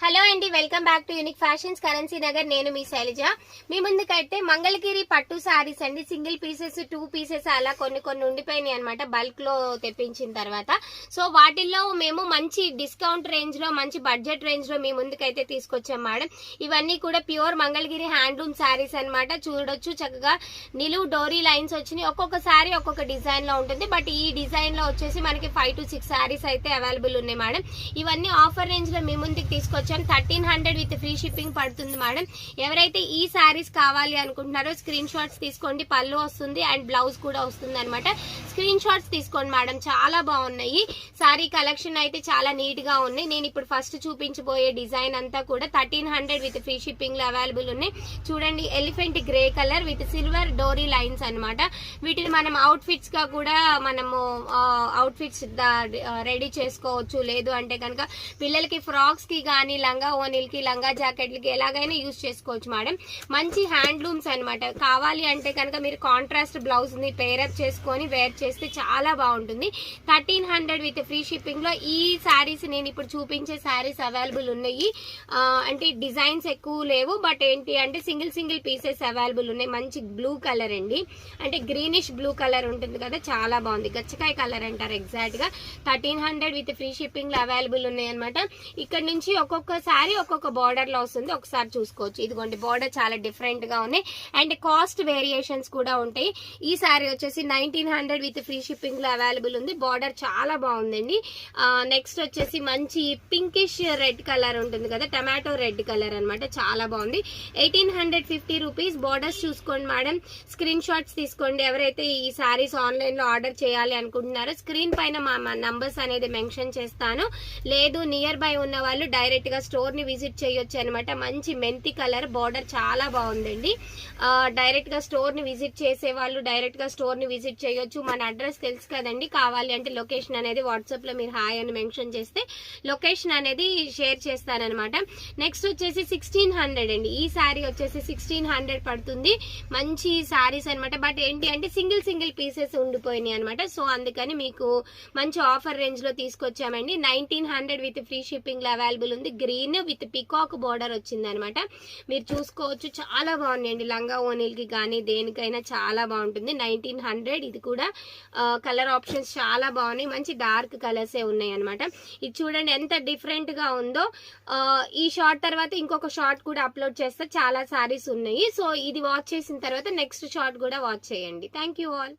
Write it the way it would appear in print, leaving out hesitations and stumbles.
Hello అండి, welcome back to unique fashions currency Nagar. నేను మీ శైలజ. మీ ముందుకైతే మంగళగిరి పట్టు సారీస్ అండి. సింగిల్ పీసెస్, 2 పీసెస్ అలా కొన్ని ఉండిపోయినాయి అనమాట, బల్క్ లో తెప్పించిన తర్వాత. సో వాటిల్లో మేము మంచి డిస్కౌంట్ రేంజ్ లో, మంచి బడ్జెట్ రేంజ్ లో మీ ముందుకైతే తీసుకొచ్చాం మేడం. ఇవన్నీ కూడా ప్యూర్ మంగళగిరి హ్యాండ్లూమ్ సారీస్ అనమాట. చూడొచ్చు, చక్కగా నిలువు డోరీ లైన్స్ వచ్చినాయి. ఒక్కొక్క సారీ ఒక్కొక్క డిజైన్ లో ఉంటుంది. బట్ ఈ డిజైన్ లో వచ్చేసి మనకి 5 to 6 సారీస్ అయితే అవైలబుల్ ఉన్నాయి మేడం. ఇవన్నీ ఆఫర్ రేంజ్ లో మీ ముందుకు తీసుకొచ్చాం. 1300 విత్ ఫ్రీ షిప్పింగ్ పడుతుంది మేడం. ఎవరైతే ఈ సారీస్ కావాలి అనుకుంటున్నారో స్క్రీన్ షాట్స్ తీసుకోండి. పళ్ళు వస్తుంది అండ్ బ్లౌజ్ కూడా వస్తుంది అనమాట. స్క్రీన్ షాట్స్ తీసుకోండి మేడం. చాలా బాగున్నాయి సారీ కలెక్షన్ అయితే, చాలా నీట్ గా ఉన్నాయి. నేను ఇప్పుడు ఫస్ట్ చూపించబోయే డిజైన్ అంతా కూడా 1300 విత్ ఫ్రీ షిప్పింగ్ లో అవైలబుల్ ఉన్నాయి. చూడండి, elephant grey colour with silver dori lines అనమాట. వీటిని మనం అవుట్ ఫిట్స్ గా కూడా మనము అవుట్ ఫిట్స్ రెడీ చేసుకోవచ్చు. లేదు అంటే కనుక పిల్లలకి ఫ్రాక్స్ కి గానీ, లంగా ఓనీలకి, లంగా జాకెట్లకి ఎలాగైనా యూజ్ చేసుకోవచ్చు మేడం. మంచి హ్యాండ్లూమ్స్ అనమాట. కావాలి అంటే కనుక మీరు కాంట్రాస్ట్ బ్లౌజ్ ని పేరప్ చేసుకొని వేర్ చేస్తే చాలా బాగుంటుంది. 1300 విత్ ఫ్రీ షిప్పింగ్ లో ఈ శారీస్, నేను ఇప్పుడు చూపించే శారీస్ అవైలబుల్ ఉన్నాయి. అంటే డిజైన్స్ ఎక్కువ లేవు, బట్ ఏంటి అంటే సింగిల్ పీసెస్ అవైలబుల్ ఉన్నాయి. మంచి బ్లూ కలర్ అండి, అంటే గ్రీనిష్ బ్లూ కలర్ ఉంటుంది కదా, చాలా బాగుంది. గచ్చకాయ కలర్ అంటారు ఎగ్జాక్ట్ గా. 1300 విత్ ఫ్రీ షిప్పింగ్ లో అవైలబుల్ ఉన్నాయి అనమాట. ఇక్కడ నుంచి ఒక్కొక్క సారీ ఒక్కొక్క బార్డర్ లో వస్తుంది. ఒకసారి చూసుకోవచ్చు. ఇదిగోండి, బార్డర్ చాలా డిఫరెంట్ గా ఉన్నాయి అండ్ కాస్ట్ వేరియేషన్స్ కూడా ఉంటాయి. ఈ సారీ వచ్చేసి 1900 విత్ ఫ్రీ షిప్పింగ్ లో అవైలబుల్ ఉంది. బార్డర్ చాలా బాగుందండి. నెక్స్ట్ వచ్చేసి మంచి పింకిష్ రెడ్ కలర్ ఉంటుంది కదా, టమాటో రెడ్ కలర్ అనమాట. చాలా బాగుంది. 1850 రూపీస్. బార్డర్స్ చూసుకోండి మేడం. స్క్రీన్ షాట్స్ తీసుకోండి. ఎవరైతే ఈ సారీస్ ఆన్లైన్ లో ఆర్డర్ చేయాలి అనుకుంటున్నారో స్క్రీన్ పైన మా నంబర్స్ అనేది మెన్షన్ చేస్తాను. లేదు నియర్ బై ఉన్న వాళ్ళు డైరెక్ట్ గా స్టోర్ ని విజిట్ చేయొచ్చు అనమాట. మంచి మెంతి కలర్, బార్డర్ చాలా బాగుందండి. డైరెక్ట్ గా స్టోర్ ని విజిట్ చేసే వాళ్ళు డైరెక్ట్ గా స్టోర్ ని విజిట్ చేయొచ్చు. మన అడ్రస్ తెలుసు కదండి. కావాలి అంటే లొకేషన్ అనేది వాట్సాప్ లో మీరు హాయ్ అని మెన్షన్ చేస్తే లొకేషన్ అనేది షేర్ చేస్తానమాట. నెక్స్ట్ వచ్చేసి 1600 అండి. ఈ సారీ వచ్చేసి 1600 పడుతుంది. మంచి సారీస్ అనమాట. బట్ ఏంటి అంటే సింగిల్ పీసెస్ ఉండిపోయినాయి అనమాట. సో అందుకని మీకు మంచి ఆఫర్ రేంజ్ లో తీసుకొచ్చామండి. 1900 విత్ ఫ్రీ షిప్పింగ్ లో అవైలబుల్ ఉంది. గ్రీన్ విత్ పికాక్ బార్డర్ వచ్చింది అనమాట. మీరు చూసుకోవచ్చు, చాలా బాగున్నాయండి. లంగా ఓనీలకి కానీ దేనికైనా చాలా బాగుంటుంది. 1900. ఇది కూడా కలర్ ఆప్షన్స్ చాలా బాగున్నాయి. మంచి డార్క్ కలర్సే ఉన్నాయి అనమాట. ఇది చూడండి ఎంత డిఫరెంట్ గా ఉందో. ఈ షార్ట్ తర్వాత ఇంకొక షార్ట్ కూడా అప్లోడ్ చేస్తే చాలా సారీస్ ఉన్నాయి. సో ఇది వాచ్ చేసిన తర్వాత నెక్స్ట్ షార్ట్ కూడా వాచ్ చేయండి. Thank you all.